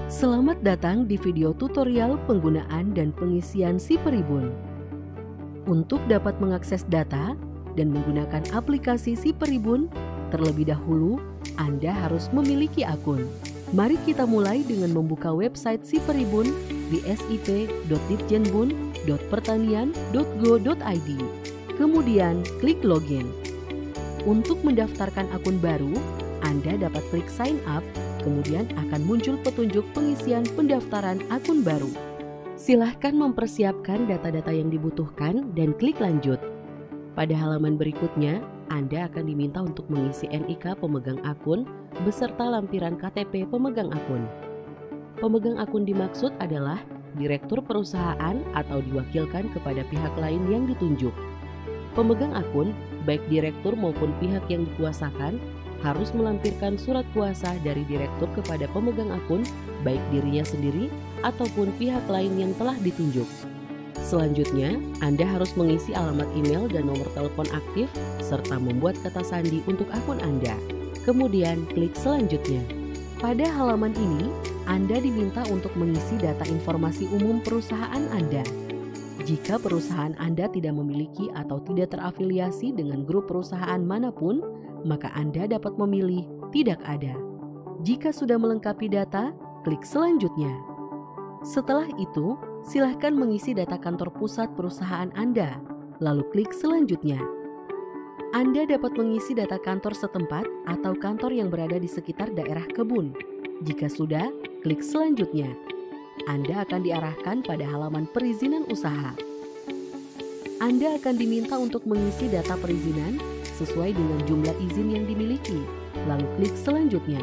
Selamat datang di video tutorial penggunaan dan pengisian SiPeribun. Untuk dapat mengakses data dan menggunakan aplikasi SiPeribun, terlebih dahulu Anda harus memiliki akun. Mari kita mulai dengan membuka website SiPeribun di sip.ditjenbun.pertanian.go.id. Kemudian klik login. Untuk mendaftarkan akun baru, Anda dapat klik sign up, kemudian akan muncul petunjuk pengisian pendaftaran akun baru. Silahkan mempersiapkan data-data yang dibutuhkan dan klik lanjut. Pada halaman berikutnya, Anda akan diminta untuk mengisi NIK pemegang akun beserta lampiran KTP pemegang akun. Pemegang akun dimaksud adalah direktur perusahaan atau diwakilkan kepada pihak lain yang ditunjuk. Pemegang akun, baik direktur maupun pihak yang dikuasakan, harus melampirkan surat kuasa dari direktur kepada pemegang akun, baik dirinya sendiri ataupun pihak lain yang telah ditunjuk. Selanjutnya, Anda harus mengisi alamat email dan nomor telepon aktif, serta membuat kata sandi untuk akun Anda. Kemudian, klik selanjutnya. Pada halaman ini, Anda diminta untuk mengisi data informasi umum perusahaan Anda. Jika perusahaan Anda tidak memiliki atau tidak terafiliasi dengan grup perusahaan manapun, maka Anda dapat memilih tidak ada. Jika sudah melengkapi data, klik selanjutnya. Setelah itu, silahkan mengisi data kantor pusat perusahaan Anda, lalu klik selanjutnya. Anda dapat mengisi data kantor setempat atau kantor yang berada di sekitar daerah kebun. Jika sudah, klik selanjutnya. Anda akan diarahkan pada halaman perizinan usaha. Anda akan diminta untuk mengisi data perizinan sesuai dengan jumlah izin yang dimiliki, lalu klik selanjutnya.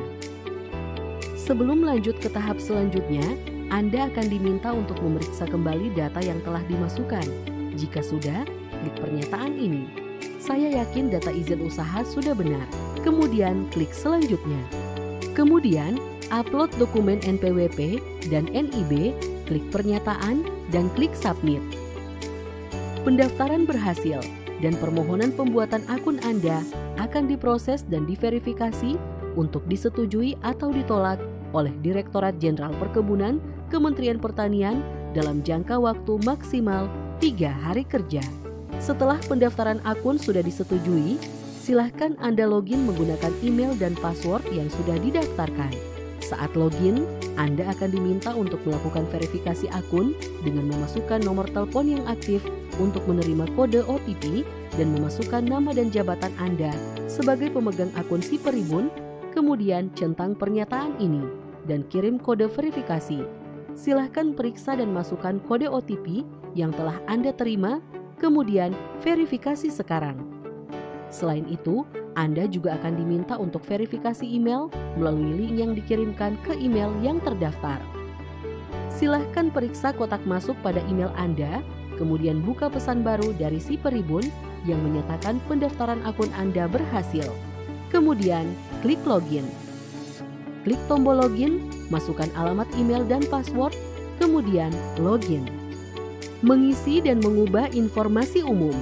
Sebelum lanjut ke tahap selanjutnya, Anda akan diminta untuk memeriksa kembali data yang telah dimasukkan. Jika sudah, klik pernyataan ini. Saya yakin data izin usaha sudah benar. Kemudian klik selanjutnya. Kemudian, upload dokumen NPWP dan NIB, klik pernyataan, dan klik submit. Pendaftaran berhasil dan permohonan pembuatan akun Anda akan diproses dan diverifikasi untuk disetujui atau ditolak oleh Direktorat Jenderal Perkebunan Kementerian Pertanian dalam jangka waktu maksimal 3 hari kerja. Setelah pendaftaran akun sudah disetujui, silahkan Anda login menggunakan email dan password yang sudah didaftarkan. Saat login, Anda akan diminta untuk melakukan verifikasi akun dengan memasukkan nomor telepon yang aktif untuk menerima kode OTP dan memasukkan nama dan jabatan Anda sebagai pemegang akun SiPeribun, kemudian centang pernyataan ini dan kirim kode verifikasi. Silahkan periksa dan masukkan kode OTP yang telah Anda terima, kemudian verifikasi sekarang. Selain itu, Anda juga akan diminta untuk verifikasi email melalui link yang dikirimkan ke email yang terdaftar. Silahkan periksa kotak masuk pada email Anda, kemudian buka pesan baru dari SiPeribun yang menyatakan pendaftaran akun Anda berhasil. Kemudian, klik login. Klik tombol login, masukkan alamat email dan password, kemudian login. Mengisi dan mengubah informasi umum.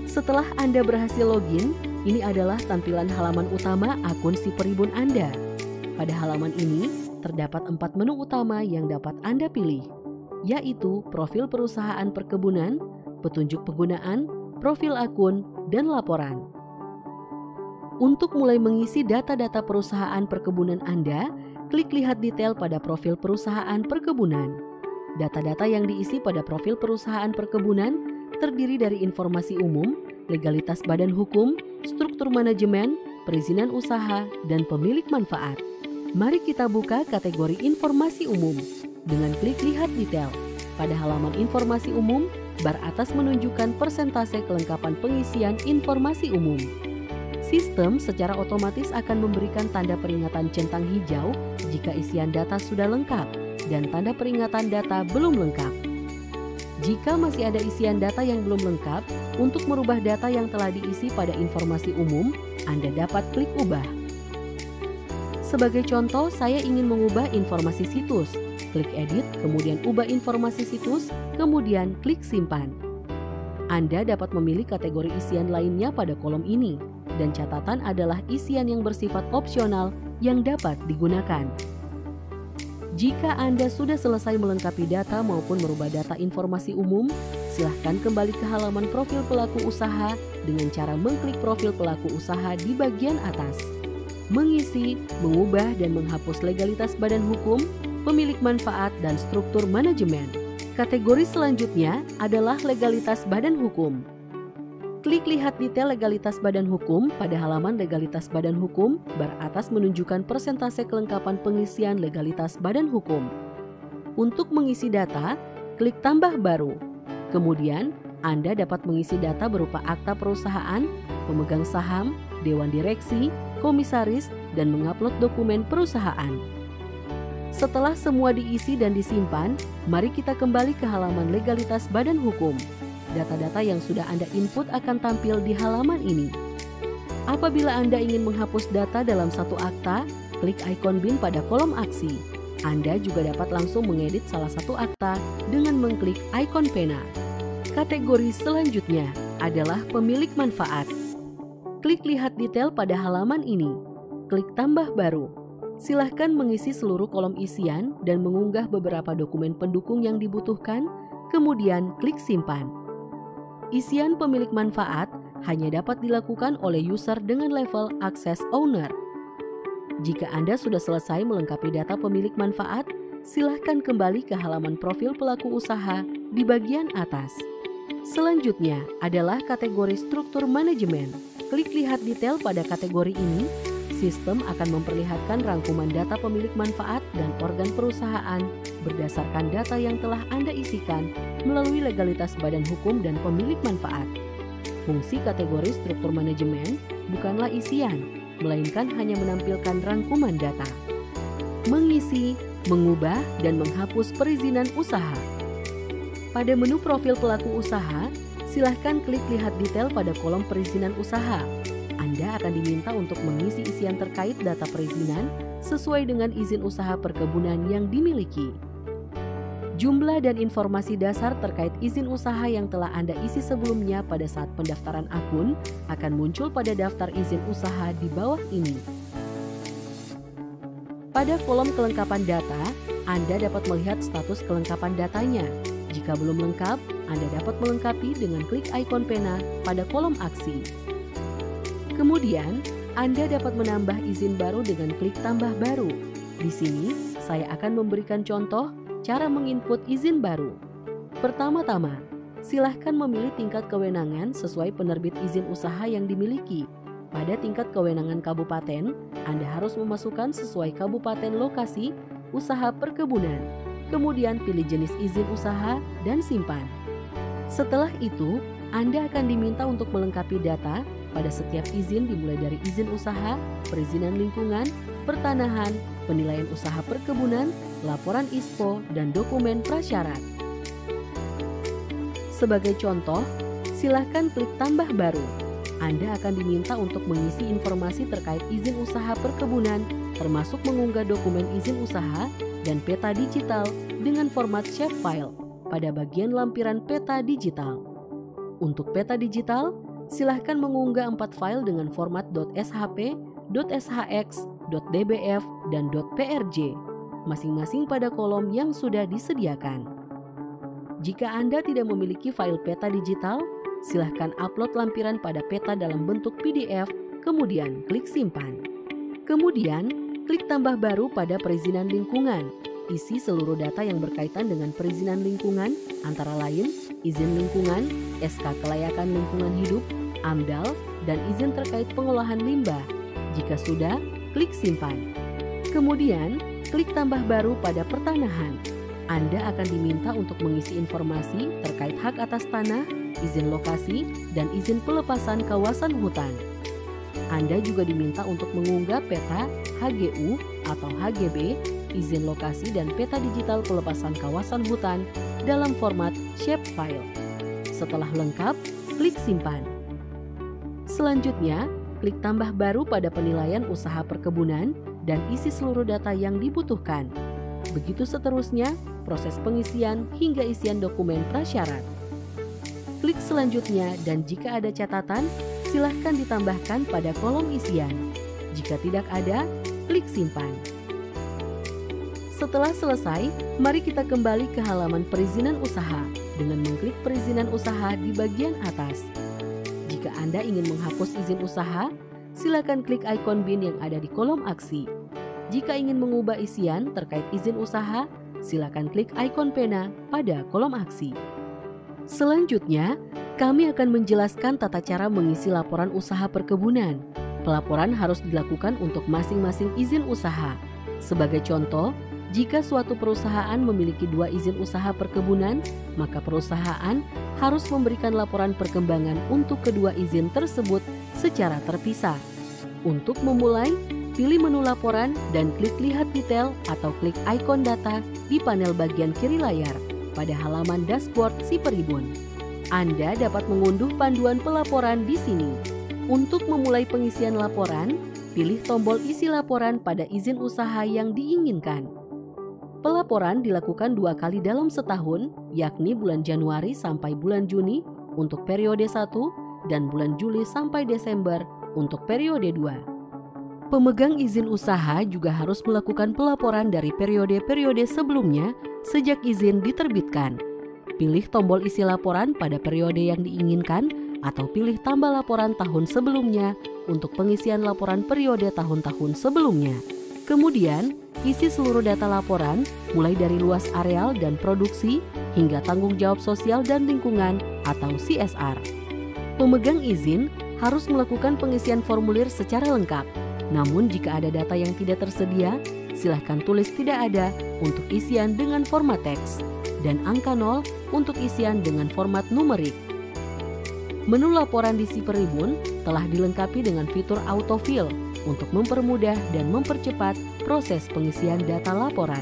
Setelah Anda berhasil login, ini adalah tampilan halaman utama akun SiPeribun Anda. Pada halaman ini, terdapat 4 menu utama yang dapat Anda pilih, yaitu profil perusahaan perkebunan, petunjuk penggunaan, profil akun, dan laporan. Untuk mulai mengisi data-data perusahaan perkebunan Anda, klik lihat detail pada profil perusahaan perkebunan. Data-data yang diisi pada profil perusahaan perkebunan terdiri dari informasi umum, legalitas badan hukum, struktur manajemen, perizinan usaha, dan pemilik manfaat. Mari kita buka kategori informasi umum dengan klik lihat detail. Pada halaman informasi umum, bar atas menunjukkan persentase kelengkapan pengisian informasi umum. Sistem secara otomatis akan memberikan tanda peringatan centang hijau jika isian data sudah lengkap dan tanda peringatan data belum lengkap. Jika masih ada isian data yang belum lengkap, untuk merubah data yang telah diisi pada informasi umum, Anda dapat klik ubah. Sebagai contoh, saya ingin mengubah informasi situs. Klik edit, kemudian ubah informasi situs, kemudian klik simpan. Anda dapat memilih kategori isian lainnya pada kolom ini, dan catatan adalah isian yang bersifat opsional yang dapat digunakan. Jika Anda sudah selesai melengkapi data maupun merubah data informasi umum, silahkan kembali ke halaman profil pelaku usaha dengan cara mengklik profil pelaku usaha di bagian atas. Mengisi, mengubah, dan menghapus legalitas badan hukum, pemilik manfaat, dan struktur manajemen. Kategori selanjutnya adalah legalitas badan hukum. Klik lihat detail legalitas badan hukum pada halaman legalitas badan hukum, bar atas menunjukkan persentase kelengkapan pengisian legalitas badan hukum. Untuk mengisi data, klik tambah baru. Kemudian, Anda dapat mengisi data berupa akta perusahaan, pemegang saham, dewan direksi, komisaris, dan mengupload dokumen perusahaan. Setelah semua diisi dan disimpan, mari kita kembali ke halaman legalitas badan hukum. Data-data yang sudah Anda input akan tampil di halaman ini. Apabila Anda ingin menghapus data dalam satu akta, klik ikon bin pada kolom aksi. Anda juga dapat langsung mengedit salah satu akta dengan mengklik ikon pena. Kategori selanjutnya adalah pemilik manfaat. Klik lihat detail pada halaman ini. Klik tambah baru. Silahkan mengisi seluruh kolom isian dan mengunggah beberapa dokumen pendukung yang dibutuhkan, kemudian klik simpan. Isian pemilik manfaat hanya dapat dilakukan oleh user dengan level Access Owner. Jika Anda sudah selesai melengkapi data pemilik manfaat, silahkan kembali ke halaman profil pelaku usaha di bagian atas. Selanjutnya adalah kategori struktur manajemen. Klik lihat detail pada kategori ini. Sistem akan memperlihatkan rangkuman data pemilik manfaat dan organ perusahaan berdasarkan data yang telah Anda isikan melalui legalitas badan hukum dan pemilik manfaat. Fungsi kategori struktur manajemen bukanlah isian, melainkan hanya menampilkan rangkuman data. Mengisi, mengubah, dan menghapus perizinan usaha. Pada menu profil pelaku usaha, silahkan klik lihat detail pada kolom perizinan usaha. Anda akan diminta untuk mengisi isian terkait data perizinan sesuai dengan izin usaha perkebunan yang dimiliki. Jumlah dan informasi dasar terkait izin usaha yang telah Anda isi sebelumnya pada saat pendaftaran akun akan muncul pada daftar izin usaha di bawah ini. Pada kolom kelengkapan data, Anda dapat melihat status kelengkapan datanya. Jika belum lengkap, Anda dapat melengkapi dengan klik ikon pena pada kolom aksi. Kemudian, Anda dapat menambah izin baru dengan klik tambah baru. Di sini, saya akan memberikan contoh cara menginput izin baru. Pertama-tama, silahkan memilih tingkat kewenangan sesuai penerbit izin usaha yang dimiliki. Pada tingkat kewenangan kabupaten, Anda harus memasukkan sesuai kabupaten lokasi usaha perkebunan. Kemudian pilih jenis izin usaha dan simpan. Setelah itu, Anda akan diminta untuk melengkapi data pada setiap izin dimulai dari izin usaha, perizinan lingkungan, pertanahan, penilaian usaha perkebunan, laporan ISPO, dan dokumen prasyarat. Sebagai contoh, silahkan klik tambah baru. Anda akan diminta untuk mengisi informasi terkait izin usaha perkebunan, termasuk mengunggah dokumen izin usaha dan peta digital dengan format shapefile pada bagian lampiran peta digital. Untuk peta digital, silahkan mengunggah 4 file dengan format .shp, .shx, .dbf, dan .prj, masing-masing pada kolom yang sudah disediakan. Jika Anda tidak memiliki file peta digital, silahkan upload lampiran pada peta dalam bentuk PDF, kemudian klik simpan. Kemudian, klik tambah baru pada perizinan lingkungan. Isi seluruh data yang berkaitan dengan perizinan lingkungan, antara lain izin lingkungan, SK kelayakan lingkungan hidup, AMDAL, dan izin terkait pengolahan limbah. Jika sudah, klik simpan. Kemudian, klik tambah baru pada pertanahan. Anda akan diminta untuk mengisi informasi terkait hak atas tanah, izin lokasi, dan izin pelepasan kawasan hutan. Anda juga diminta untuk mengunggah peta HGU atau HGB, izin lokasi, dan peta digital pelepasan kawasan hutan dalam format shapefile. Setelah lengkap, klik simpan. Selanjutnya, klik tambah baru pada penilaian usaha perkebunan dan isi seluruh data yang dibutuhkan. Begitu seterusnya, proses pengisian hingga isian dokumen prasyarat. Klik selanjutnya dan jika ada catatan, silahkan ditambahkan pada kolom isian. Jika tidak ada, klik simpan. Setelah selesai, mari kita kembali ke halaman perizinan usaha dengan mengklik perizinan usaha di bagian atas. Jika Anda ingin menghapus izin usaha, silakan klik ikon bin yang ada di kolom aksi. Jika ingin mengubah isian terkait izin usaha, silakan klik ikon pena pada kolom aksi. Selanjutnya, kami akan menjelaskan tata cara mengisi laporan usaha perkebunan. Pelaporan harus dilakukan untuk masing-masing izin usaha. Sebagai contoh, jika suatu perusahaan memiliki 2 izin usaha perkebunan, maka perusahaan harus memberikan laporan perkembangan untuk kedua izin tersebut secara terpisah. Untuk memulai, pilih menu laporan dan klik lihat detail atau klik ikon data di panel bagian kiri layar pada halaman dashboard si Peribun. Anda dapat mengunduh panduan pelaporan di sini. Untuk memulai pengisian laporan, pilih tombol isi laporan pada izin usaha yang diinginkan. Pelaporan dilakukan 2 kali dalam setahun, yakni bulan Januari sampai bulan Juni untuk periode 1 dan bulan Juli sampai Desember untuk periode 2. Pemegang izin usaha juga harus melakukan pelaporan dari periode-periode sebelumnya sejak izin diterbitkan. Pilih tombol isi laporan pada periode yang diinginkan atau pilih tambah laporan tahun sebelumnya untuk pengisian laporan periode tahun-tahun sebelumnya. Kemudian, isi seluruh data laporan mulai dari luas areal dan produksi hingga tanggung jawab sosial dan lingkungan atau CSR. Pemegang izin harus melakukan pengisian formulir secara lengkap. Namun jika ada data yang tidak tersedia, silahkan tulis tidak ada untuk isian dengan format teks dan angka 0 untuk isian dengan format numerik. Menu laporan di si Peribun telah dilengkapi dengan fitur autofill untuk mempermudah dan mempercepat proses pengisian data laporan.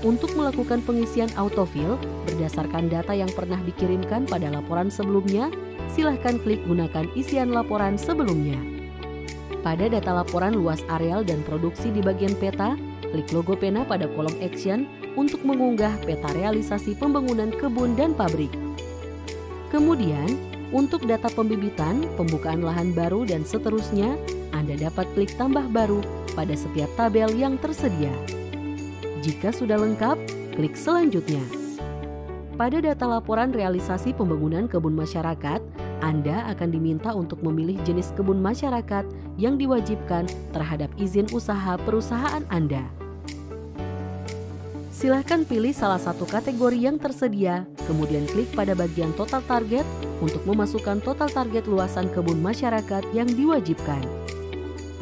Untuk melakukan pengisian autofill berdasarkan data yang pernah dikirimkan pada laporan sebelumnya, silahkan klik gunakan isian laporan sebelumnya. Pada data laporan luas areal dan produksi di bagian peta, klik logo pena pada kolom action untuk mengunggah peta realisasi pembangunan kebun dan pabrik. Kemudian, untuk data pembibitan, pembukaan lahan baru dan seterusnya, Anda dapat klik tambah baru pada setiap tabel yang tersedia. Jika sudah lengkap, klik selanjutnya. Pada data laporan realisasi pembangunan kebun masyarakat, Anda akan diminta untuk memilih jenis kebun masyarakat yang diwajibkan terhadap izin usaha perusahaan Anda. Silahkan pilih salah satu kategori yang tersedia, kemudian klik pada bagian total target untuk memasukkan total target luasan kebun masyarakat yang diwajibkan.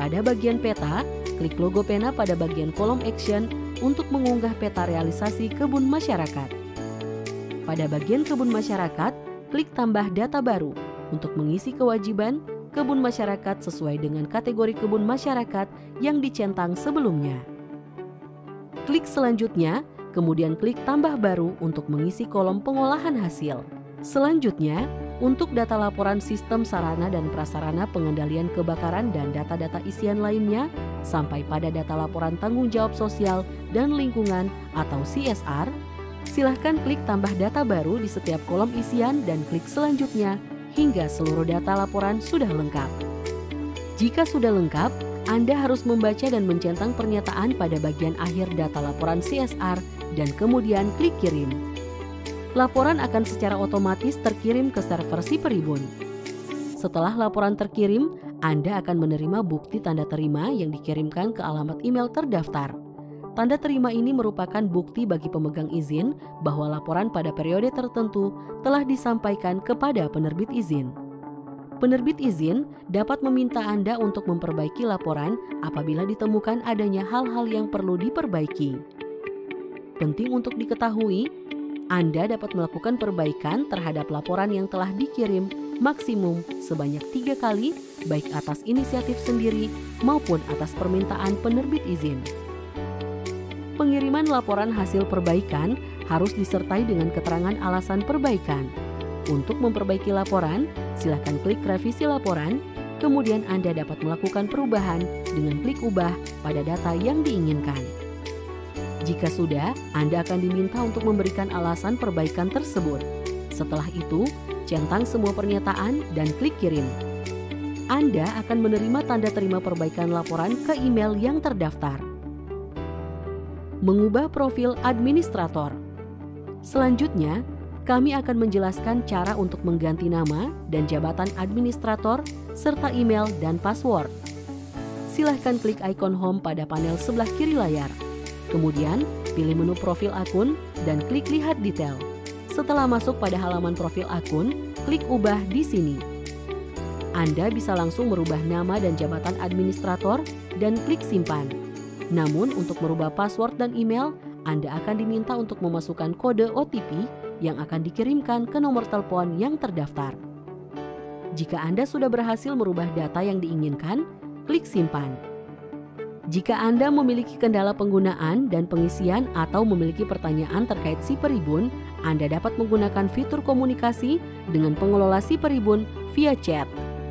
Pada bagian peta, klik logo pena pada bagian kolom action untuk mengunggah peta realisasi kebun masyarakat. Pada bagian kebun masyarakat, klik tambah data baru untuk mengisi kewajiban kebun masyarakat sesuai dengan kategori kebun masyarakat yang dicentang sebelumnya. Klik selanjutnya, kemudian klik tambah baru untuk mengisi kolom pengolahan hasil. Selanjutnya, untuk data laporan sistem sarana dan prasarana pengendalian kebakaran dan data-data isian lainnya, sampai pada data laporan tanggung jawab sosial dan lingkungan atau CSR, silahkan klik tambah data baru di setiap kolom isian dan klik selanjutnya hingga seluruh data laporan sudah lengkap. Jika sudah lengkap, Anda harus membaca dan mencentang pernyataan pada bagian akhir data laporan CSR dan kemudian klik kirim. Laporan akan secara otomatis terkirim ke server si Peribun. Setelah laporan terkirim, Anda akan menerima bukti tanda terima yang dikirimkan ke alamat email terdaftar. Tanda terima ini merupakan bukti bagi pemegang izin bahwa laporan pada periode tertentu telah disampaikan kepada penerbit izin. Penerbit izin dapat meminta Anda untuk memperbaiki laporan apabila ditemukan adanya hal-hal yang perlu diperbaiki. Penting untuk diketahui, Anda dapat melakukan perbaikan terhadap laporan yang telah dikirim maksimum sebanyak 3 kali, baik atas inisiatif sendiri maupun atas permintaan penerbit izin. Pengiriman laporan hasil perbaikan harus disertai dengan keterangan alasan perbaikan. Untuk memperbaiki laporan, silakan klik revisi laporan, kemudian Anda dapat melakukan perubahan dengan klik ubah pada data yang diinginkan. Jika sudah, Anda akan diminta untuk memberikan alasan perbaikan tersebut. Setelah itu, centang semua pernyataan dan klik kirim. Anda akan menerima tanda terima perbaikan laporan ke email yang terdaftar. mengubah profil administrator. Selanjutnya, kami akan menjelaskan cara untuk mengganti nama dan jabatan administrator serta email dan password. Silahkan klik ikon home pada panel sebelah kiri layar. Kemudian, pilih menu profil akun dan klik lihat detail. Setelah masuk pada halaman profil akun, klik ubah di sini. Anda bisa langsung merubah nama dan jabatan administrator dan klik simpan. Namun, untuk merubah password dan email, Anda akan diminta untuk memasukkan kode OTP yang akan dikirimkan ke nomor telepon yang terdaftar. Jika Anda sudah berhasil merubah data yang diinginkan, klik simpan. Jika Anda memiliki kendala penggunaan dan pengisian atau memiliki pertanyaan terkait SiPeribun, Anda dapat menggunakan fitur komunikasi dengan pengelola SiPeribun via chat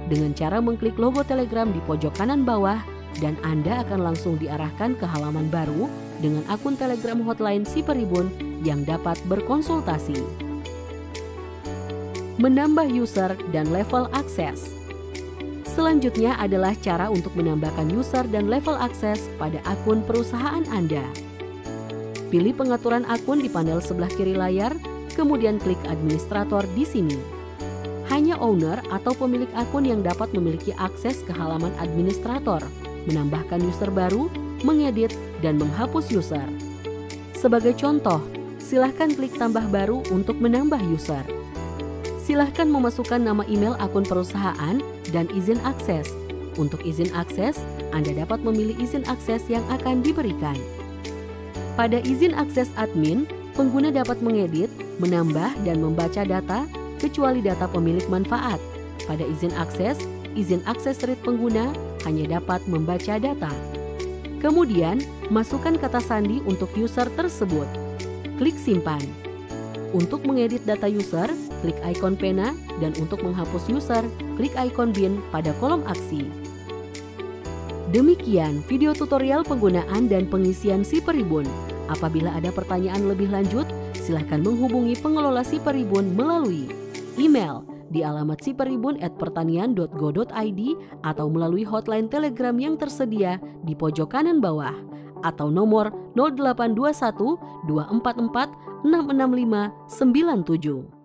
dengan cara mengklik logo Telegram di pojok kanan bawah, dan Anda akan langsung diarahkan ke halaman baru dengan akun Telegram hotline SiPeribun yang dapat berkonsultasi. Menambah user dan level akses. Selanjutnya adalah cara untuk menambahkan user dan level akses pada akun perusahaan Anda. Pilih pengaturan akun di panel sebelah kiri layar, kemudian klik administrator di sini. Hanya owner atau pemilik akun yang dapat memiliki akses ke halaman administrator, menambahkan user baru, mengedit, dan menghapus user. Sebagai contoh, silahkan klik tambah baru untuk menambah user. Silahkan memasukkan nama email akun perusahaan dan izin akses. Untuk izin akses, Anda dapat memilih izin akses yang akan diberikan. Pada izin akses admin, pengguna dapat mengedit, menambah, dan membaca data, kecuali data pemilik manfaat. Pada izin akses read pengguna hanya dapat membaca data. Kemudian, masukkan kata sandi untuk user tersebut. Klik simpan. Untuk mengedit data user, klik ikon pena, dan untuk menghapus user, klik ikon bin pada kolom aksi. Demikian video tutorial penggunaan dan pengisian SiPeribun. Apabila ada pertanyaan lebih lanjut, silakan menghubungi pengelola SiPeribun melalui email di alamat siperibun@pertanian.go.id atau melalui hotline Telegram yang tersedia di pojok kanan bawah atau nomor 0821 244 665 97.